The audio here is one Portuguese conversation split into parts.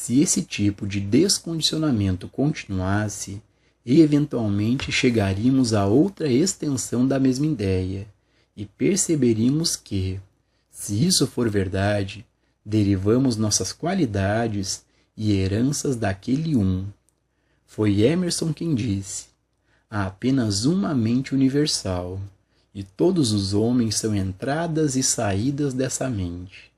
Se esse tipo de descondicionamento continuasse, eventualmente chegaríamos a outra extensão da mesma ideia e perceberíamos que, se isso for verdade, derivamos nossas qualidades e heranças daquele um. Foi Emerson quem disse: há apenas uma mente universal, e todos os homens são entradas e saídas dessa mente.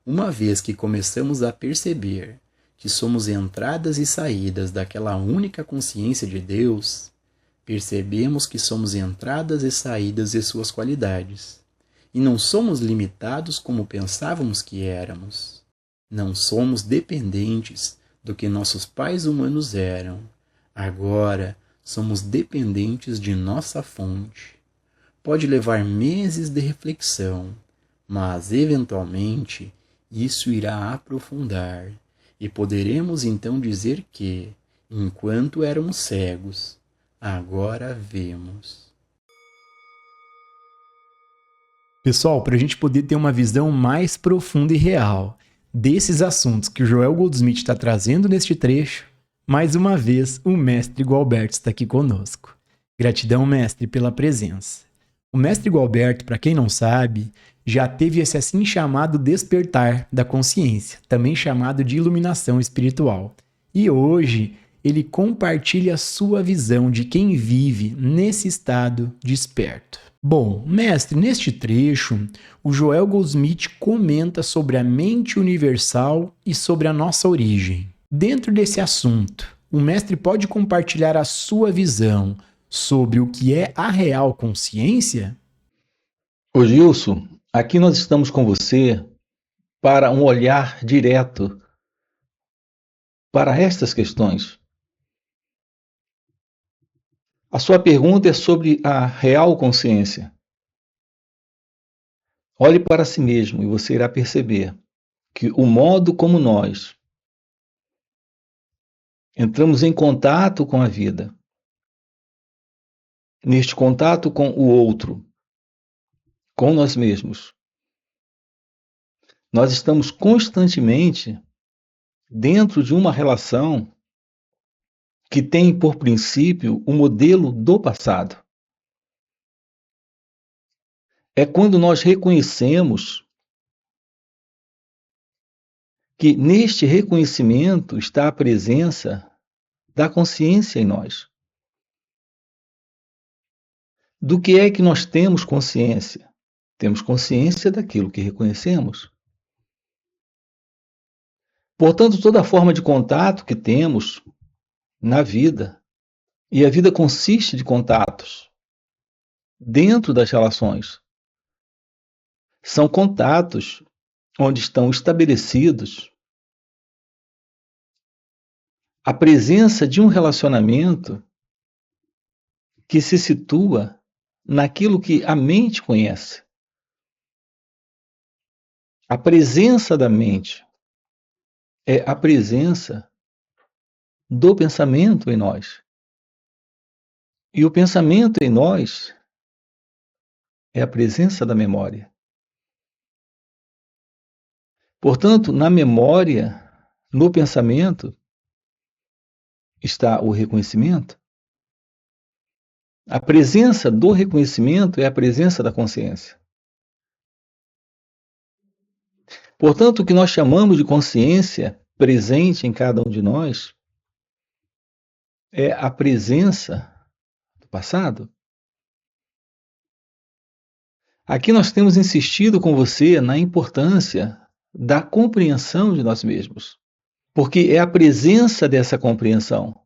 Uma vez que começamos a perceber que somos entradas e saídas daquela única consciência de Deus, percebemos que somos entradas e saídas de suas qualidades, e não somos limitados como pensávamos que éramos. Não somos dependentes do que nossos pais humanos eram. Agora somos dependentes de nossa fonte. Pode levar meses de reflexão, mas eventualmente isso irá aprofundar, e poderemos então dizer que, enquanto éramos cegos, agora vemos. Pessoal, para a gente poder ter uma visão mais profunda e real desses assuntos que o Joel Goldsmith está trazendo neste trecho, mais uma vez o mestre Gualberto está aqui conosco. Gratidão, mestre, pela presença. O mestre Gualberto, para quem não sabe, já teve esse assim chamado despertar da consciência, também chamado de iluminação espiritual. E hoje ele compartilha a sua visão de quem vive nesse estado desperto. Bom, mestre, neste trecho, o Joel Goldsmith comenta sobre a mente universal e sobre a nossa origem. Dentro desse assunto, o mestre pode compartilhar a sua visão sobre o que é a real consciência? Ô Gilson, aqui nós estamos com você para um olhar direto para estas questões. A sua pergunta é sobre a real consciência. Olhe para si mesmo e você irá perceber que o modo como nós entramos em contato com a vida, neste contato com o outro, com nós mesmos, nós estamos constantemente dentro de uma relação que tem por princípio o modelo do passado. É quando nós reconhecemos que neste reconhecimento está a presença da consciência em nós. Do que é que nós temos consciência? Temos consciência daquilo que reconhecemos. Portanto, toda forma de contato que temos na vida, e a vida consiste de contatos dentro das relações, são contatos onde estão estabelecidos a presença de um relacionamento que se situa naquilo que a mente conhece. A presença da mente é a presença do pensamento em nós. E o pensamento em nós é a presença da memória. Portanto, na memória, no pensamento, está o reconhecimento. A presença do reconhecimento é a presença da consciência. Portanto, o que nós chamamos de consciência presente em cada um de nós é a presença do passado. Aqui nós temos insistido com você na importância da compreensão de nós mesmos, porque é a presença dessa compreensão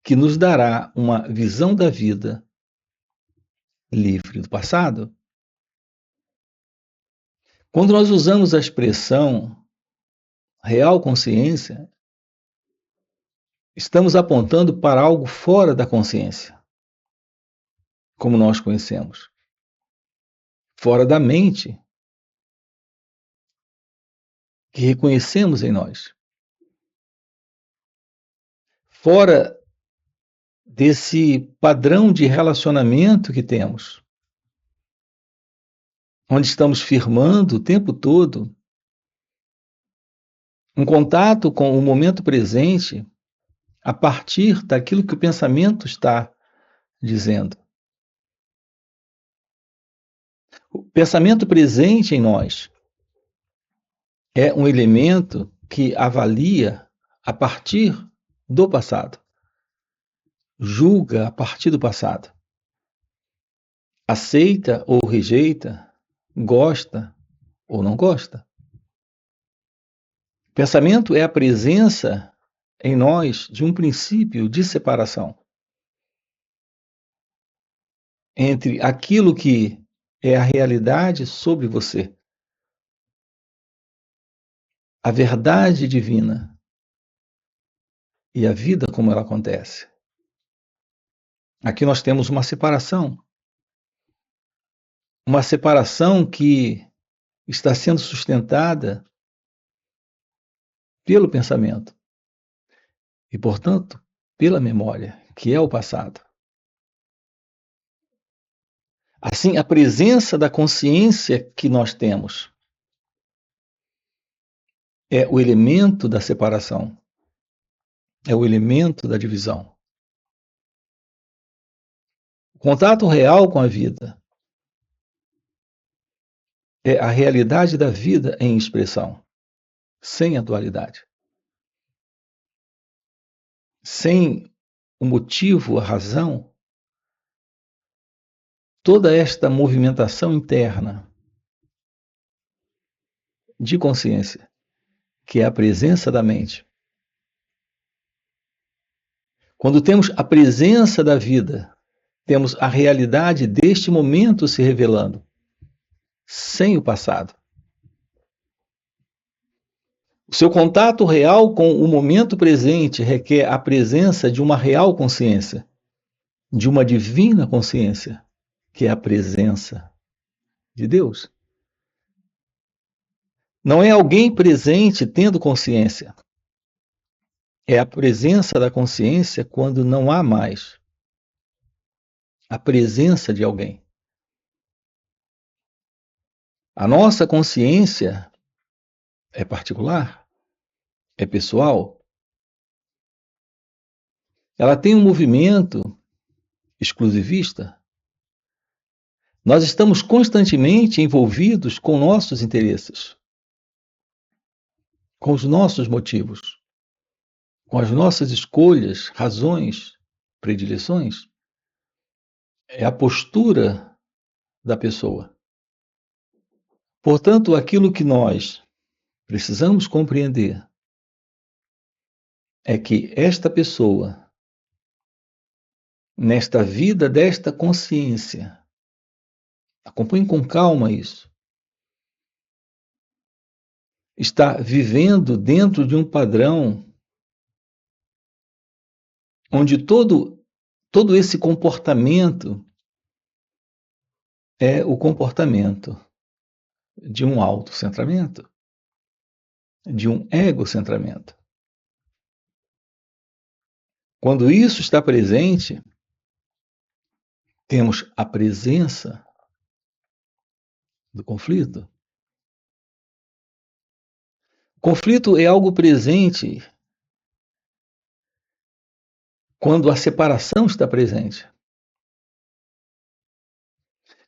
que nos dará uma visão da vida livre do passado. Quando nós usamos a expressão real consciência, estamos apontando para algo fora da consciência, como nós conhecemos, fora da mente que reconhecemos em nós, fora desse padrão de relacionamento que temos, onde estamos firmando o tempo todo Um contato com o momento presente a partir daquilo que o pensamento está dizendo. O pensamento presente em nós é um elemento que avalia a partir do passado, julga a partir do passado, aceita ou rejeita, gosta ou não gosta. Pensamento é a presença em nós de um princípio de separação entre aquilo que é a realidade sobre você, a verdade divina e a vida como ela acontece. Aqui nós temos uma separação que está sendo sustentada pelo pensamento e, portanto, pela memória, que é o passado. Assim, a presença da consciência que nós temos é o elemento da separação, é o elemento da divisão. O contato real com a vida é a realidade da vida em expressão, sem a dualidade. Sem o motivo, a razão, toda esta movimentação interna de consciência, que é a presença da mente. Quando temos a presença da vida, temos a realidade deste momento se revelando, sem o passado. O seu contato real com o momento presente requer a presença de uma real consciência, de uma divina consciência, que é a presença de Deus. Não é alguém presente tendo consciência. É a presença da consciência quando não há mais a presença de alguém. A nossa consciência é particular, é pessoal. Ela tem um movimento exclusivista. Nós estamos constantemente envolvidos com nossos interesses, com os nossos motivos, com as nossas escolhas, razões, predileções. É a postura da pessoa. Portanto, aquilo que nós precisamos compreender é que esta pessoa, nesta vida desta consciência, acompanhe com calma isso, está vivendo dentro de um padrão onde todo esse comportamento é o comportamento de um autocentramento, de um egocentramento. Quando isso está presente, temos a presença do conflito. O conflito é algo presente quando a separação está presente.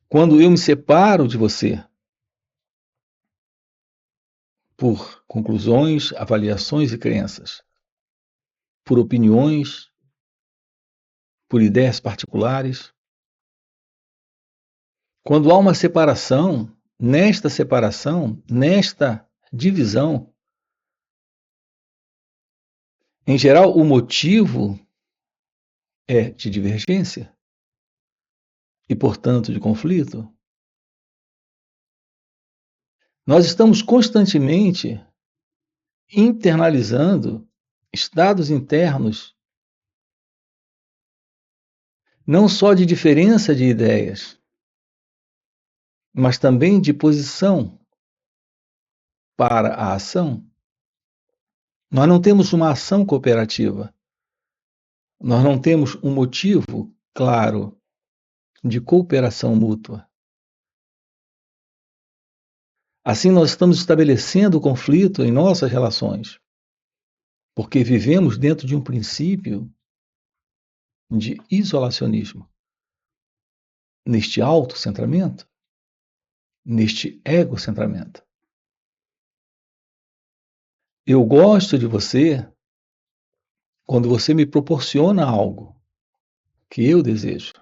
Quando eu me separo de você por conclusões, avaliações e crenças, por opiniões, por ideias particulares. Quando há uma separação, nesta divisão, em geral, o motivo é de divergência e, portanto, de conflito. Nós estamos constantemente internalizando estados internos, não só de diferença de ideias, mas também de posição para a ação. Nós não temos uma ação cooperativa. Nós não temos um motivo claro de cooperação mútua. Assim, nós estamos estabelecendo conflito em nossas relações. Porque vivemos dentro de um princípio de isolacionismo, neste autocentramento, neste egocentramento. Eu gosto de você quando você me proporciona algo que eu desejo.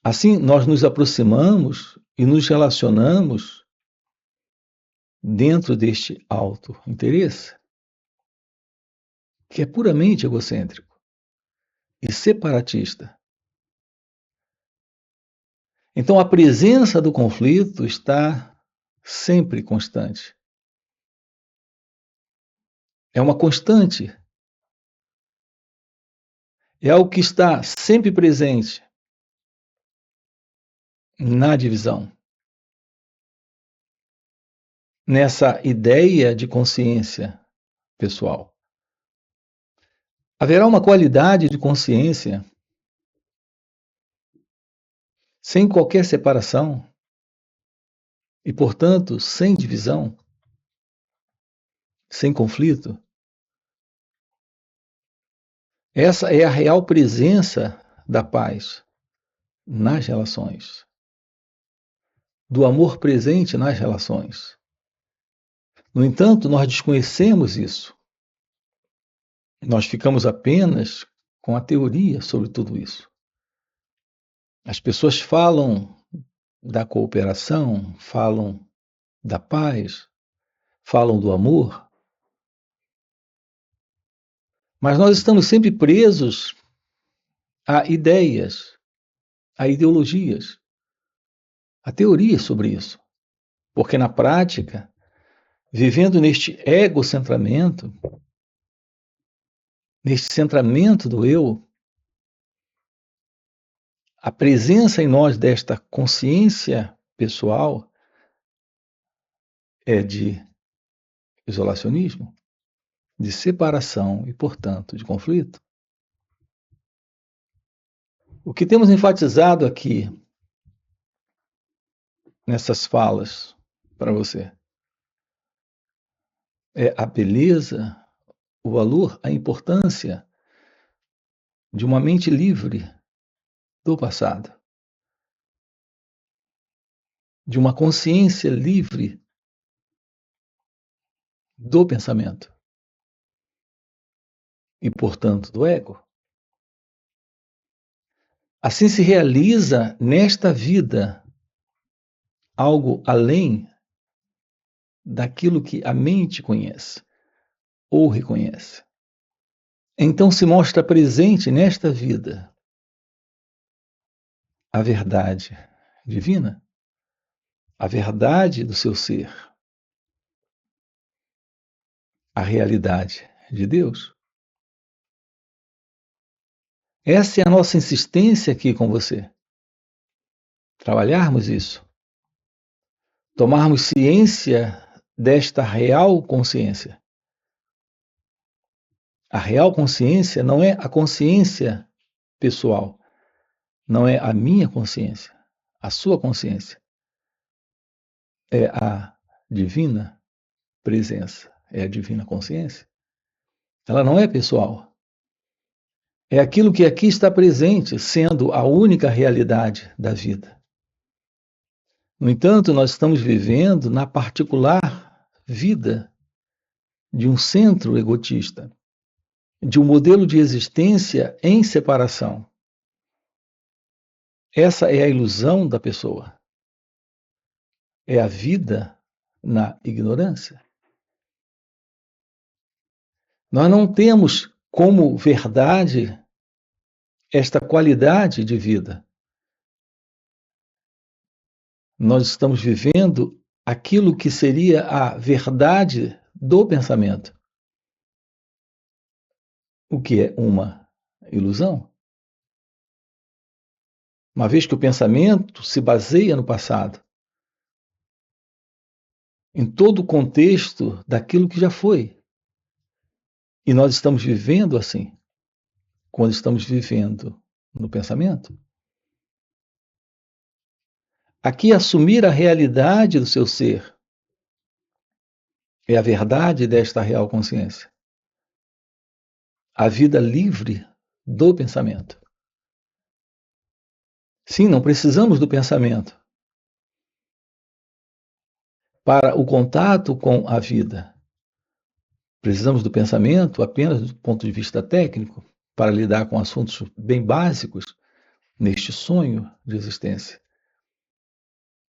Assim, nós nos aproximamos e nos relacionamos dentro deste auto-interesse, que é puramente egocêntrico e separatista. Então, a presença do conflito está sempre constante. É uma constante. É algo que está sempre presente na divisão, nessa ideia de consciência pessoal. Haverá uma qualidade de consciência sem qualquer separação e, portanto, sem divisão, sem conflito. Essa é a real presença da paz nas relações, do amor presente nas relações. No entanto, nós desconhecemos isso. Nós ficamos apenas com a teoria sobre tudo isso. As pessoas falam da cooperação, falam da paz, falam do amor, mas nós estamos sempre presos a ideias, a ideologias, a teorias sobre isso. Porque na prática, vivendo neste egocentramento, neste centramento do eu, a presença em nós desta consciência pessoal é de isolacionismo, de separação e, portanto, de conflito. O que temos enfatizado aqui nessas falas para você é a beleza, o valor, a importância de uma mente livre do passado, de uma consciência livre do pensamento e, portanto, do ego. Assim se realiza nesta vida algo além daquilo que a mente conhece ou reconhece. Então se mostra presente nesta vida a verdade divina, a verdade do seu ser, a realidade de Deus. Essa é a nossa insistência aqui com você. Trabalharmos isso. Tomarmos ciência desta real consciência. A real consciência não é a consciência pessoal, não é a minha consciência, a sua consciência. É a divina presença, é a divina consciência. Ela não é pessoal. É aquilo que aqui está presente, sendo a única realidade da vida. No entanto, nós estamos vivendo na particular vida de um centro egotista, de um modelo de existência em separação. Essa é a ilusão da pessoa. É a vida na ignorância. Nós não temos como verdade esta qualidade de vida. Nós estamos vivendo aquilo que seria a verdade do pensamento, o que é uma ilusão. Uma vez que o pensamento se baseia no passado, em todo o contexto daquilo que já foi. E nós estamos vivendo assim, quando estamos vivendo no pensamento. Aqui, assumir a realidade do seu ser é a verdade desta real consciência. A vida livre do pensamento. Sim, não precisamos do pensamento para o contato com a vida. Precisamos do pensamento apenas do ponto de vista técnico para lidar com assuntos bem básicos neste sonho de existência.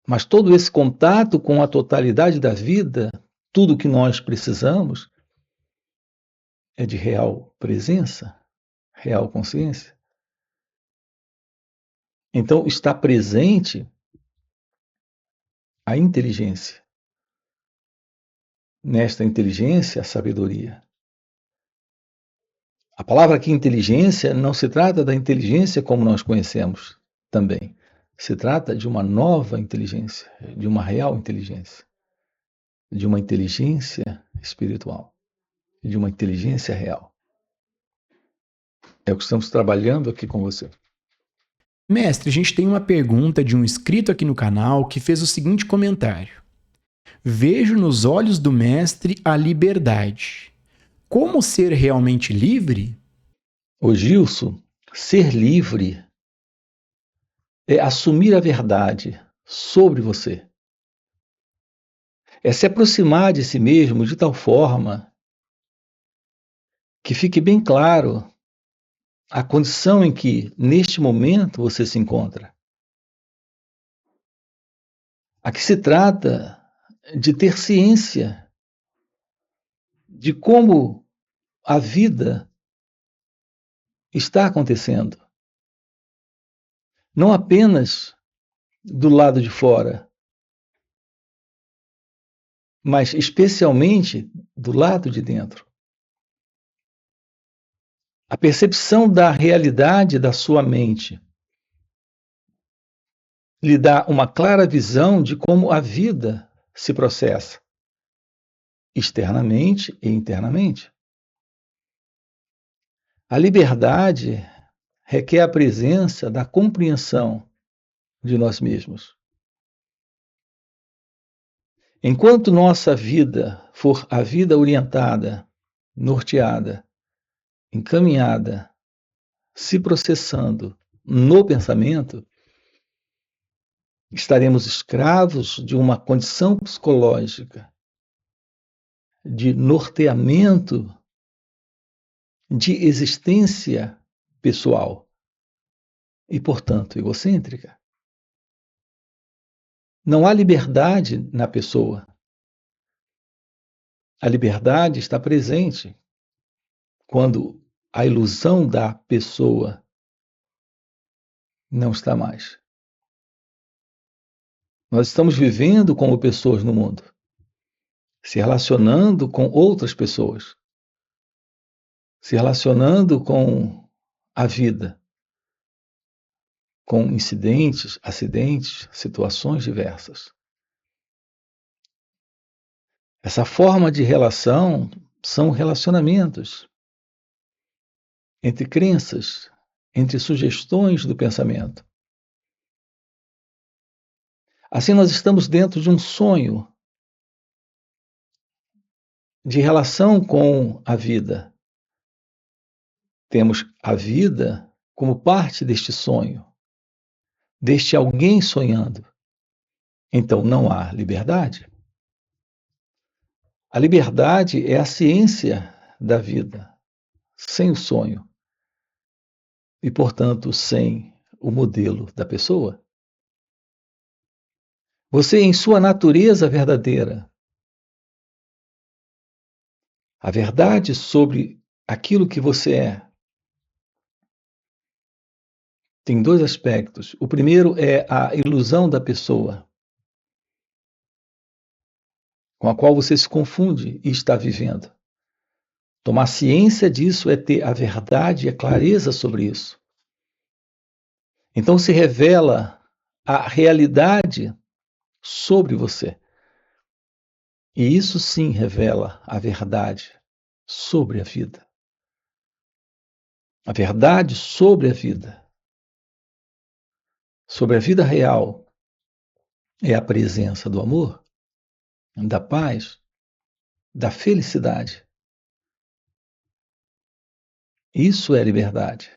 Mas todo esse contato com a totalidade da vida, tudo que nós precisamos, é de real presença, real consciência. Então está presente a inteligência. Nesta inteligência, a sabedoria. A palavra aqui inteligência não se trata da inteligência como nós conhecemos também. Se trata de uma nova inteligência, de uma real inteligência, de uma inteligência espiritual, de uma inteligência real. É o que estamos trabalhando aqui com você. Mestre, a gente tem uma pergunta de um inscrito aqui no canal que fez o seguinte comentário. Vejo nos olhos do mestre a liberdade. Como ser realmente livre? Ô Gilson, ser livre é assumir a verdade sobre você. É se aproximar de si mesmo de tal forma que fique bem claro a condição em que, neste momento, você se encontra. Aqui se trata de ter ciência de como a vida está acontecendo. Não apenas do lado de fora, mas especialmente do lado de dentro. A percepção da realidade da sua mente lhe dá uma clara visão de como a vida se processa, externamente e internamente. A liberdade requer a presença da compreensão de nós mesmos. Enquanto nossa vida for a vida orientada, norteada, encaminhada, se processando no pensamento, estaremos escravos de uma condição psicológica de norteamento de existência pessoal e, portanto, egocêntrica. Não há liberdade na pessoa. A liberdade está presente quando a ilusão da pessoa não está mais. Nós estamos vivendo como pessoas no mundo, se relacionando com outras pessoas, se relacionando com a vida, com incidentes, acidentes, situações diversas. Essa forma de relação são relacionamentos entre crenças, entre sugestões do pensamento. Assim, nós estamos dentro de um sonho de relação com a vida. Temos a vida como parte deste sonho, deste alguém sonhando. Então, não há liberdade. A liberdade é a ciência da vida, sem o sonho. E, portanto, sem o modelo da pessoa. Você, em sua natureza verdadeira, a verdade sobre aquilo que você é, tem dois aspectos. O primeiro é a ilusão da pessoa, com a qual você se confunde e está vivendo. Tomar ciência disso é ter a verdade e a clareza sobre isso. Então se revela a realidade sobre você. E isso sim revela a verdade sobre a vida. A verdade sobre a vida. Sobre a vida real é a presença do amor, da paz, da felicidade. Isso é liberdade.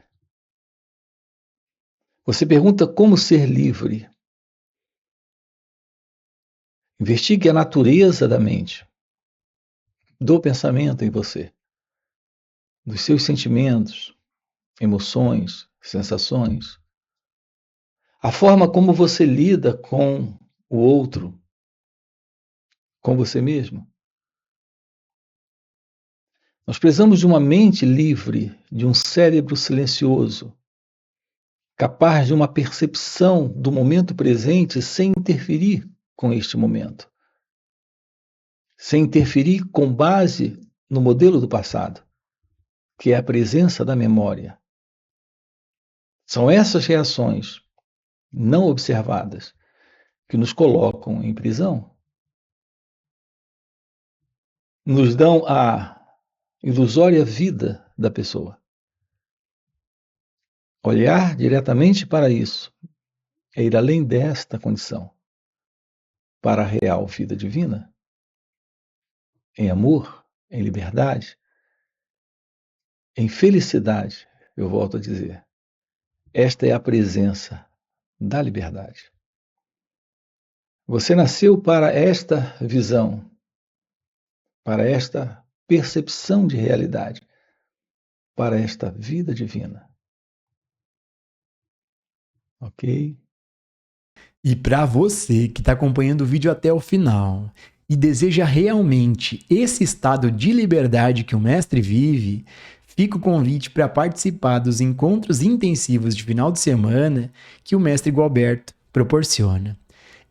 Você pergunta como ser livre. Investigue a natureza da mente, do pensamento em você, dos seus sentimentos, emoções, sensações, a forma como você lida com o outro, com você mesmo. Nós precisamos de uma mente livre, de um cérebro silencioso, capaz de uma percepção do momento presente sem interferir com este momento, sem interferir com base no modelo do passado, que é a presença da memória. São essas reações não observadas que nos colocam em prisão, nos dão a ilusória vida da pessoa. Olhar diretamente para isso é ir além desta condição, para a real vida divina, em amor, em liberdade, em felicidade, eu volto a dizer. Esta é a presença da liberdade. Você nasceu para esta visão, para esta percepção de realidade, para esta vida divina. Ok? E para você que está acompanhando o vídeo até o final e deseja realmente esse estado de liberdade que o mestre vive, fica o convite para participar dos encontros intensivos de final de semana que o mestre Gualberto proporciona.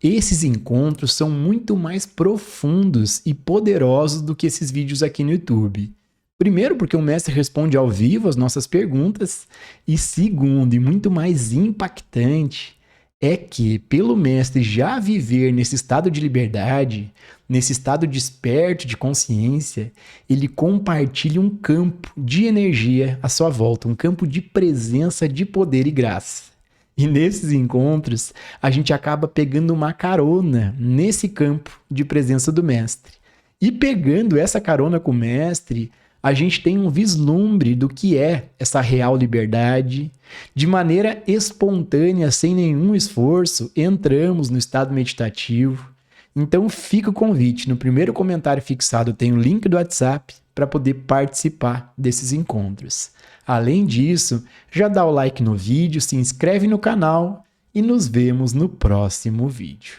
Esses encontros são muito mais profundos e poderosos do que esses vídeos aqui no YouTube. Primeiro, porque o mestre responde ao vivo as nossas perguntas, e segundo, e muito mais impactante, é que, pelo mestre já viver nesse estado de liberdade, nesse estado desperto de consciência, ele compartilha um campo de energia à sua volta, um campo de presença, de poder e graça. E nesses encontros, a gente acaba pegando uma carona nesse campo de presença do mestre. E pegando essa carona com o mestre, a gente tem um vislumbre do que é essa real liberdade. De maneira espontânea, sem nenhum esforço, entramos no estado meditativo. Então fica o convite, no primeiro comentário fixado tem o link do WhatsApp para poder participar desses encontros. Além disso, já dá o like no vídeo, se inscreve no canal e nos vemos no próximo vídeo.